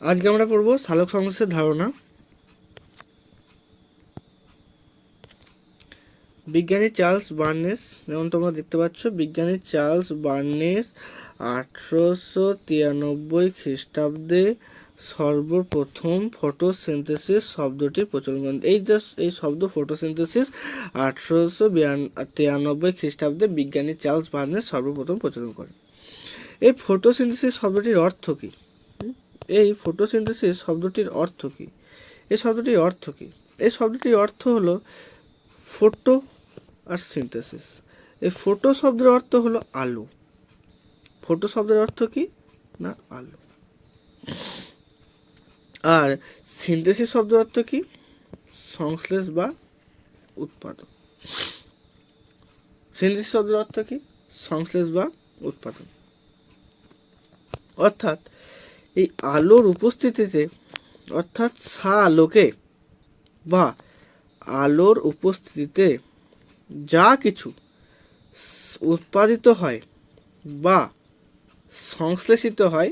আজকে আমরা পড়ব সালোক সংশ্লেষের ধারণা। বিজ্ঞানী চার্লস বার্নেস, যেমন তোমরা দেখতে পাচ্ছ, বিজ্ঞানী চার্লস বার্নেস 1893 খ্রিস্টাব্দে সর্বপ্রথম ফটোসিনথেসিস শব্দটি প্রচলন করেন। এই শব্দ ফটোসিনথেসিস 1893 খ্রিস্টাব্দে বিজ্ঞানী চার্লস বার্নেস সর্বপ্রথম প্রচলন করেন। এই ফটোসিনথেসিস শব্দটির অর্থ কী? এই ফটোসিনথেসিস শব্দটির অর্থ কী? এই শব্দটির অর্থ হলো ফটো আর সিনথেসিস। এই ফটো শব্দের অর্থ হলো আলো। ফটো শব্দের অর্থ কি না? আলো। আর সিনথেসিস শব্দের অর্থ কি? সংশ্লেষ বা উৎপাদন। সিনথেসিস শব্দের অর্থ কি? সংশ্লেষ বা উৎপাদন। অর্থাৎ এই আলোর উপস্থিতিতে, অর্থাৎ আলোকে বা আলোর উপস্থিতিতে যা কিছু উৎপাদিত হয় বা সংশ্লেষিত হয়